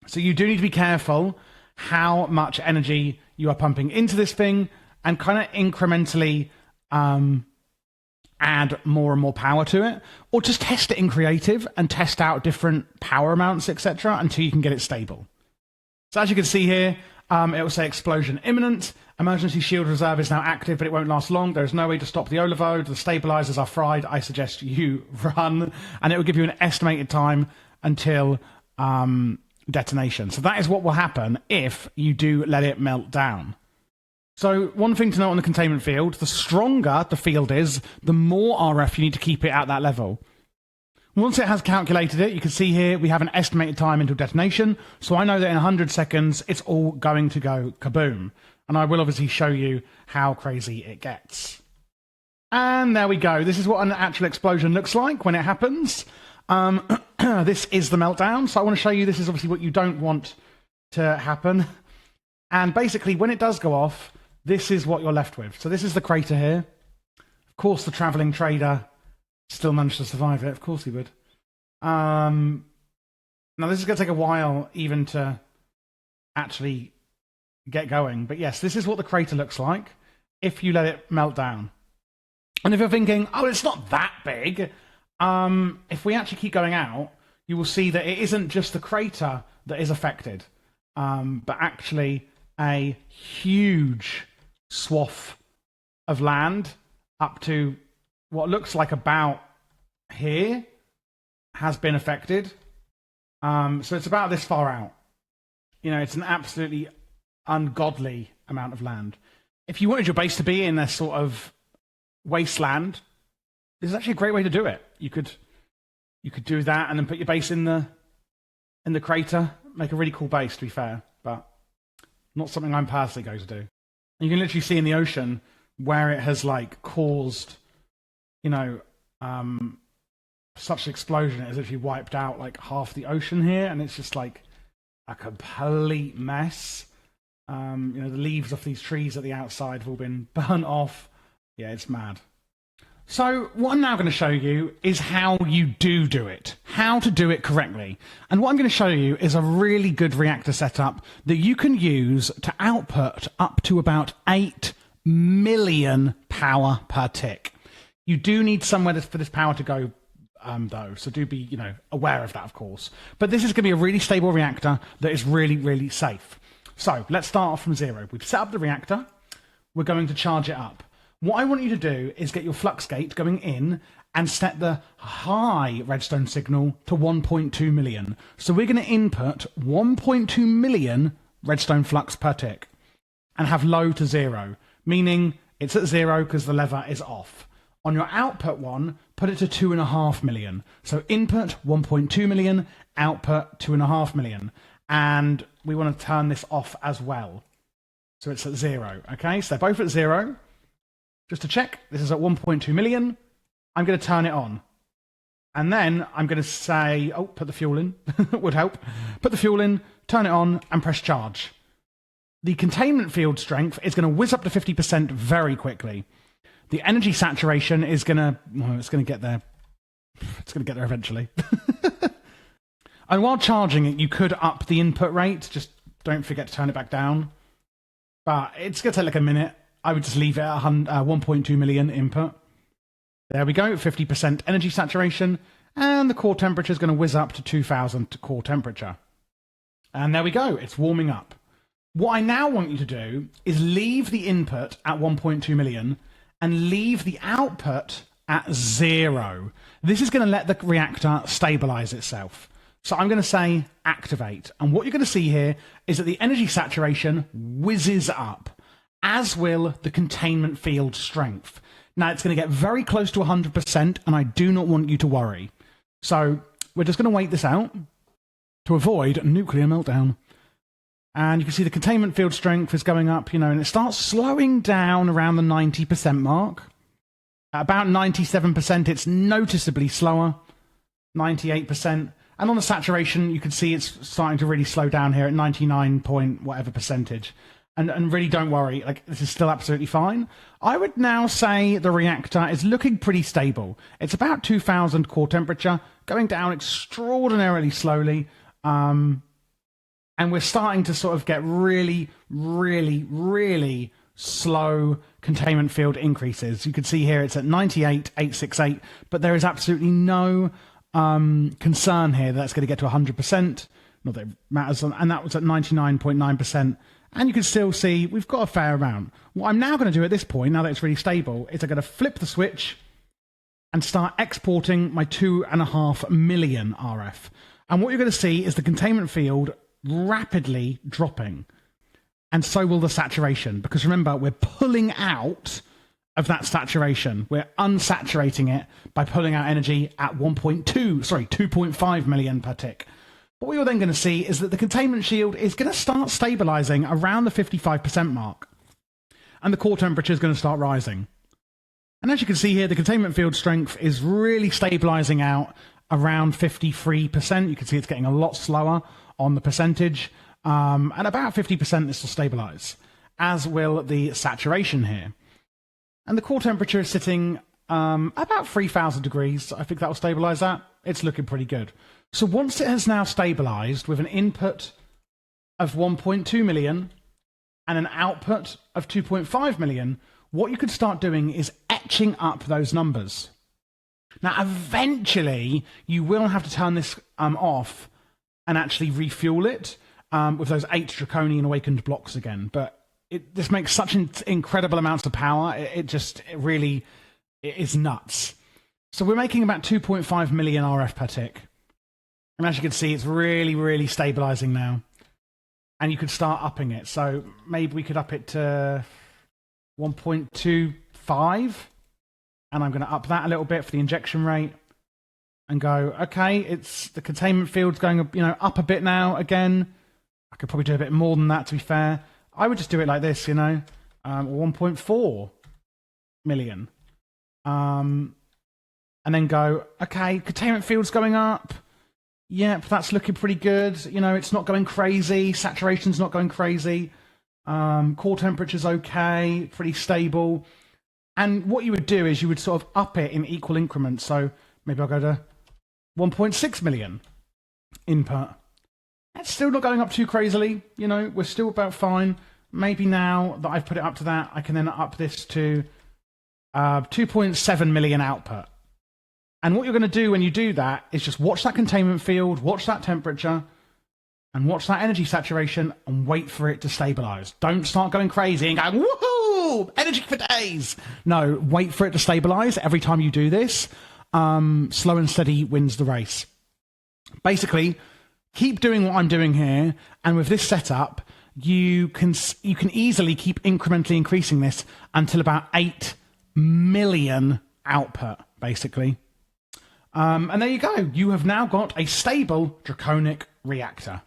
So you do need to be careful how much energy you are pumping into this thing and kind of incrementally add more and more power to it, or just test it in creative and test out different power amounts, etc., until you can get it stable. So as you can see here, it will say explosion imminent. Emergency shield reserve is now active, but it won't last long. There's no way to stop the overload. The stabilizers are fried. I suggest you run, and it will give you an estimated time until detonation. So that is what will happen if you do let it melt down. So one thing to note on the containment field, the stronger the field is, the more RF you need to keep it at that level. Once it has calculated it, you can see here we have an estimated time until detonation. So I know that in 100 seconds, it's all going to go kaboom. And I will obviously show you how crazy it gets. And there we go. This is what an actual explosion looks like when it happens. This is the meltdown. So I want to show you, this is obviously what you don't want to happen. And basically, when it does go off, this is what you're left with. So this is the crater here. Of course, the traveling trader still managed to survive it. Of course he would. Now, this is going to take a while even to actually get going. But yes, this is what the crater looks like if you let it melt down. And if you're thinking, oh, it's not that big, if we actually keep going out, you will see that it isn't just the crater that is affected, but actually a huge swath of land up to what looks like about here has been affected. So it's about this far out. You know, it's an absolutely ungodly amount of land. If you wanted your base to be in a sort of wasteland, this is actually a great way to do it. You could do that and then put your base in the crater, make a really cool base, to be fair, but not something I'm personally going to do. You can literally see in the ocean where it has like caused, you know, such an explosion. It has literally wiped out like half the ocean here, and it's just like a complete mess. You know, the leaves off these trees at the outside have all been burnt off. Yeah, it's mad. So what I'm now going to show you is how you do it, how to do it correctly. And what I'm going to show you is a really good reactor setup that you can use to output up to about 8 million power per tick. You do need somewhere for this power to go, though, so do be, you know, aware of that, of course. But this is going to be a really stable reactor that is really, really safe. So let's start off from 0. We've set up the reactor. We're going to charge it up. What I want you to do is get your flux gate going in and set the high redstone signal to 1.2 million. So we're going to input 1.2 million redstone flux per tick and have low to 0, meaning it's at 0 because the lever is off. On your output one, put it to 2.5 million. So input 1.2 million, output 2.5 million. And we want to turn this off as well. So it's at 0, okay? So they're both at 0. Just to check, this is at 1.2 million. I'm going to turn it on. And then I'm going to say, oh, put the fuel in, would help. Put the fuel in, turn it on, and press charge. The containment field strength is going to whiz up to 50% very quickly. The energy saturation is going to, well, it's going to get there. It's going to get there eventually. And while charging it, you could up the input rate. Just don't forget to turn it back down. But it's going to take like a minute. I would just leave it at 1.2 million input. There we go, 50% energy saturation. And the core temperature is going to whiz up to 2000 core temperature. And there we go, it's warming up. What I now want you to do is leave the input at 1.2 million and leave the output at 0. This is going to let the reactor stabilize itself. So I'm going to say activate. And what you're going to see here is that the energy saturation whizzes up, as will the containment field strength. Now it's going to get very close to 100%, and I do not want you to worry. So we're just going to wait this out to avoid nuclear meltdown. And you can see the containment field strength is going up, and it starts slowing down around the 90% mark. At about 97%, it's noticeably slower, 98%. And on the saturation, you can see it's starting to really slow down here at 99 point whatever percentage. And really don't worry, this is still absolutely fine. I would now say the reactor is looking pretty stable. It's about 2000 core temperature, going down extraordinarily slowly. And we're starting to sort of get really, really, really slow containment field increases. You can see here it's at 98,868, but there is absolutely no concern here that that's going to get to 100%. Not that it matters, and that was at 99.9%. And you can still see we've got a fair amount. What I'm now going to do at this point, now that it's really stable, is I'm going to flip the switch and start exporting my 2.5 million RF. And what you're going to see is the containment field rapidly dropping, and so will the saturation, because remember, we're pulling out of that saturation. We're unsaturating it by pulling out energy at 2.5 million per tick. What you're then going to see is that the containment shield is going to start stabilizing around the 55% mark, and the core temperature is going to start rising. And as you can see here, the containment field strength is really stabilizing out around 53%. You can see it's getting a lot slower on the percentage, and about 50% this will stabilize, as will the saturation here. And the core temperature is sitting about 3,000 degrees. I think that will stabilize that. It's looking pretty good. So once it has now stabilized with an input of 1.2 million and an output of 2.5 million, what you could start doing is etching up those numbers. Now, eventually, you will have to turn this off and actually refuel it with those 8 Draconian awakened blocks again. But this makes such incredible amounts of power. It is nuts. So we're making about 2.5 million RF per tick. And as you can see, it's really, really stabilizing now. And you could start upping it. So maybe we could up it to 1.25. And I'm going to up that a little bit for the injection rate. And go, okay, it's the containment field's going, up a bit now again. I could probably do a bit more than that, to be fair. I would just do it like this, 1.4 million. And then go, okay, containment field's going up. Yep, that's looking pretty good. It's not going crazy. Saturation's not going crazy. Core temperature's okay, pretty stable. And what you would do is you would sort of up it in equal increments. So maybe I'll go to 1.6 million input. It's still not going up too crazily. We're still about fine. Maybe now that I've put it up to that, I can then up this to 2.7 million output. And what you're going to do when you do that is just watch that containment field, watch that temperature, and watch that energy saturation, and wait for it to stabilize. Don't start going crazy and going, woohoo, energy for days. No, wait for it to stabilize. Every time you do this, slow and steady wins the race. Basically, keep doing what I'm doing here, and with this setup, you can easily keep incrementally increasing this until about 8 million output, basically. And there you go. You have now got a stable Draconic reactor.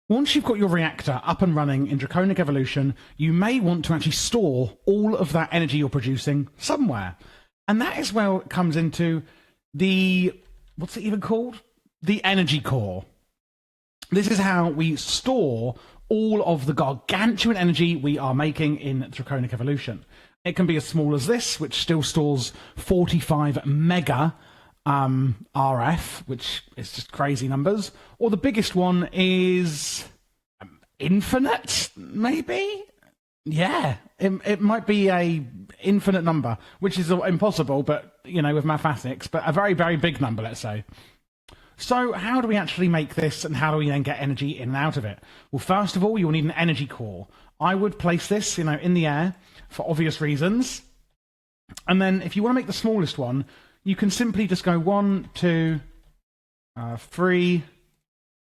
Once you've got your reactor up and running in Draconic Evolution, you may want to actually store all of that energy you're producing somewhere. And that is where it comes into what's it even called? The energy core. This is how we store all of the gargantuan energy we are making in Draconic Evolution. It can be as small as this, which still stores 45 mega RF, which is just crazy numbers. Or the biggest one is infinite, maybe? Yeah, it might be a infinite number, which is impossible, but, with mathematics, but a very, very big number, let's say. So how do we actually make this, and how do we then get energy in and out of it? Well, first of all, you'll need an energy core. I would place this, in the air for obvious reasons. And then if you want to make the smallest one, you can simply just go 1, 2, 3,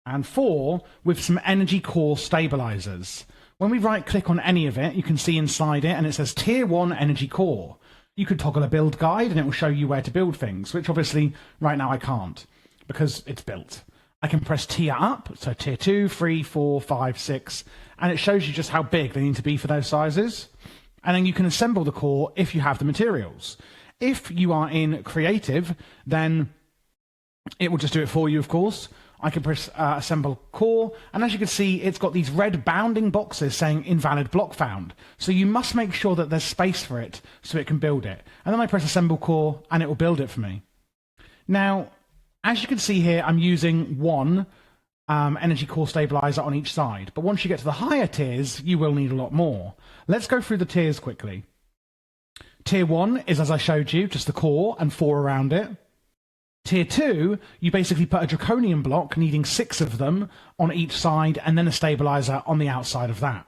and 4 with some energy core stabilizers. When we right click on any of it, you can see inside it, and it says Tier 1 Energy Core. You could toggle a build guide and it will show you where to build things, which obviously right now I can't because it's built. I can press tier up, so tier 2, 3, 4, 5, 6, and it shows you just how big they need to be for those sizes. And then you can assemble the core if you have the materials. If you are in creative, then it will just do it for you, of course. I can press assemble core, and as you can see, it's got these red bounding boxes saying invalid block found. So you must make sure that there's space for it so it can build it. And then I press assemble core, and it will build it for me. Now, as you can see here, I'm using one energy core stabilizer on each side. But once you get to the higher tiers, you will need a lot more. Let's go through the tiers quickly. Tier 1 is, as I showed you, just the core and 4 around it. Tier 2, you basically put a draconium block, needing 6 of them on each side, and then a stabilizer on the outside of that.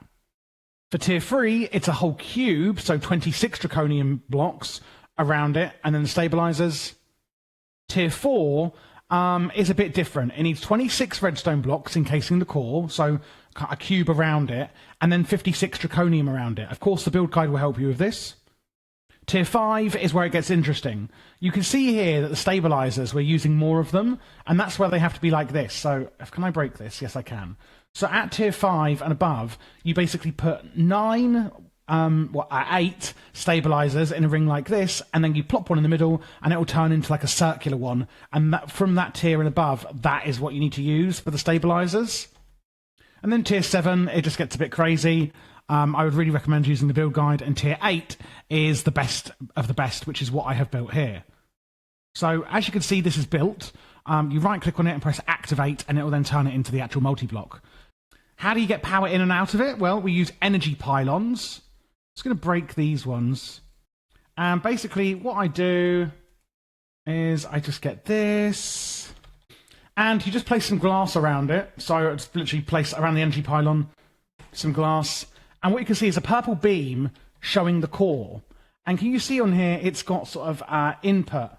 For Tier 3, it's a whole cube, so 26 draconium blocks around it, and then the stabilizers. Tier 4 is a bit different. It needs 26 redstone blocks encasing the core, so a cube around it, and then 56 draconium around it. Of course, the build guide will help you with this. Tier 5 is where it gets interesting. You can see here that the stabilizers, we're using more of them, and that's where they have to be like this. So, can I break this? Yes, I can. So at Tier 5 and above, you basically put 8 stabilizers in a ring like this, and then you plop one in the middle, and it will turn into like a circular one. And from that tier and above, that is what you need to use for the stabilizers. And then Tier 7, it just gets a bit crazy. I would really recommend using the build guide, and Tier 8 is the best of the best, which is what I have built here. So as you can see, this is built. You right click on it and press activate, and it will then turn it into the actual multi-block. How do you get power in and out of it? Well, we use energy pylons. I'm just going to break these ones. And basically what I do is I just get this, and you just place some glass around it. So it's literally place around the energy pylon some glass. And what you can see is a purple beam showing the core. And can you see on here, it's got sort of input.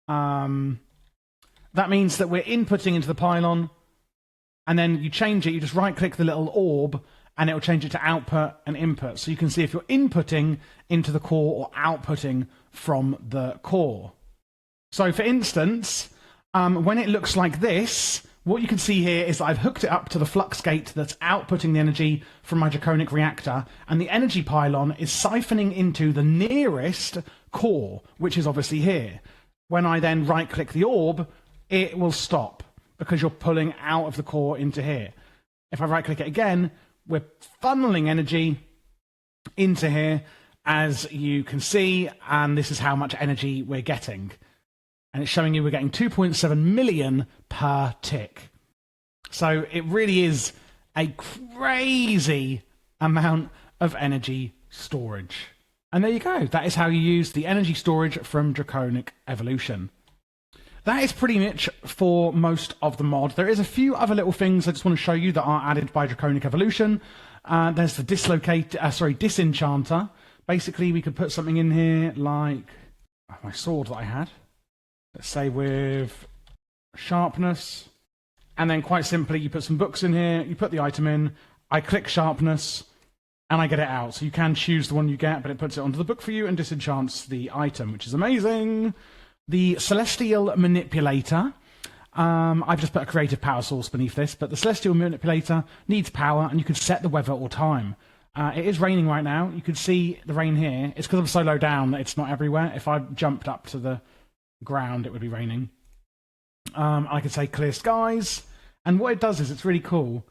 That means that we're inputting into the pylon, and then you change it, you just right-click the little orb, and it will change it to output and input. So you can see if you're inputting into the core or outputting from the core. So for instance, when it looks like this, what you can see here is that I've hooked it up to the flux gate that's outputting the energy from my Draconic Reactor, and the energy pylon is siphoning into the nearest core, which is obviously here. When I then right-click the orb, it will stop because you're pulling out of the core into here. If I right-click it again, we're funneling energy into here, as you can see, and this is how much energy we're getting. And it's showing you we're getting 2.7 million per tick. So it really is a crazy amount of energy storage. And there you go. That is how you use the energy storage from Draconic Evolution. That is pretty much for most of the mod. There is a few other little things I just want to show you that are added by Draconic Evolution. There's the disenchanter. Basically, we could put something in here like my sword that I had. Let's say with sharpness. And then quite simply, you put some books in here, you put the item in, I click sharpness, and I get it out. So you can choose the one you get, but it puts it onto the book for you and disenchants the item, which is amazing. The Celestial Manipulator. I've just put a creative power source beneath this, but the Celestial Manipulator needs power, and you can set the weather or time. It is raining right now. You can see the rain here. It's because I'm so low down that it's not everywhere. If I jumped up to the ground, it would be raining. I could say clear skies, and what it does is it's really cool.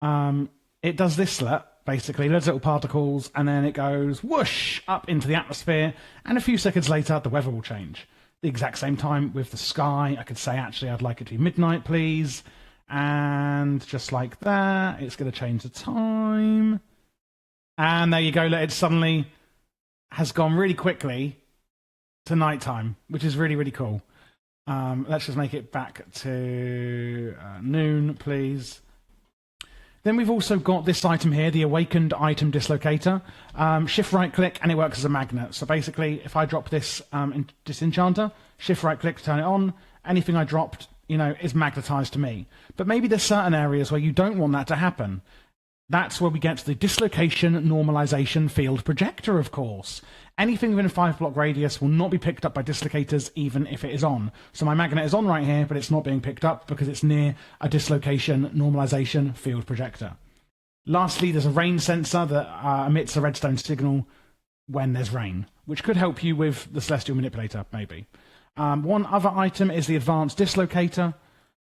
It does this slut, basically, loads of little particles, and then it goes whoosh up into the atmosphere, and a few seconds later the weather will change. The exact same time with the sky, I could say actually I'd like it to be midnight, please, and just like that, it's going to change the time, and there you go. It suddenly has gone really quickly to nighttime, which is really, really cool. Let's just make it back to noon, please. Then we've also got this item here, the Awakened Item Dislocator. Shift right click and it works as a magnet. So basically, if I drop this disenchanter, shift right click to turn it on, anything I dropped, is magnetized to me. But maybe there's certain areas where you don't want that to happen. That's where we get to the Dislocation Normalization Field Projector, of course. Anything within a 5-block radius will not be picked up by dislocators, even if it is on. So my magnet is on right here, but it's not being picked up because it's near a Dislocation Normalization Field Projector. Lastly, there's a rain sensor that emits a redstone signal when there's rain, which could help you with the Celestial Manipulator, maybe. One other item is the Advanced Dislocator.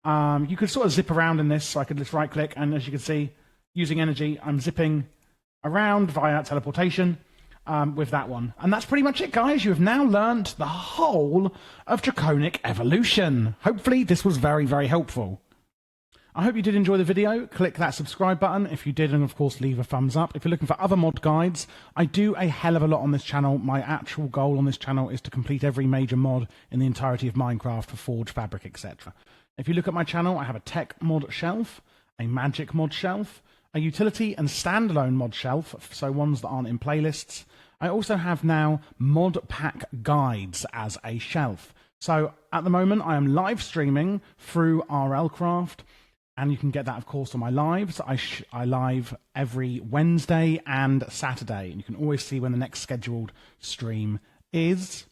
You could sort of zip around in this, so I could just right-click, and as you can see, using energy, I'm zipping around via teleportation with that one. And that's pretty much it, guys. You have now learned the whole of Draconic Evolution. Hopefully, this was very, very helpful. I hope you did enjoy the video. Click that subscribe button if you did, and of course, leave a thumbs up. If you're looking for other mod guides, I do a hell of a lot on this channel. My actual goal on this channel is to complete every major mod in the entirety of Minecraft for Forge, Fabric, etc. If you look at my channel, I have a tech mod shelf, a magic mod shelf, a utility and standalone mod shelf, so ones that aren't in playlists. I also have now mod pack guides as a shelf. So at the moment, I am live streaming through RLcraft, and you can get that, of course, on my lives. I live every Wednesday and Saturday, and you can always see when the next scheduled stream is.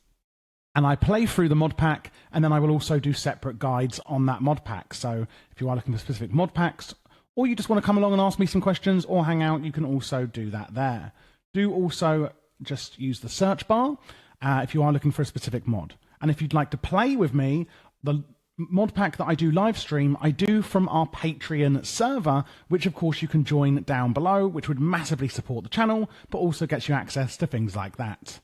And I play through the mod pack, and then I will also do separate guides on that mod pack. So if you are looking for specific mod packs, or you just want to come along and ask me some questions or hang out, you can also do that there. Do also just use the search bar if you are looking for a specific mod. And if you'd like to play with me, the mod pack that I do live stream, I do from our Patreon server, which of course you can join down below, which would massively support the channel, but also gets you access to things like that.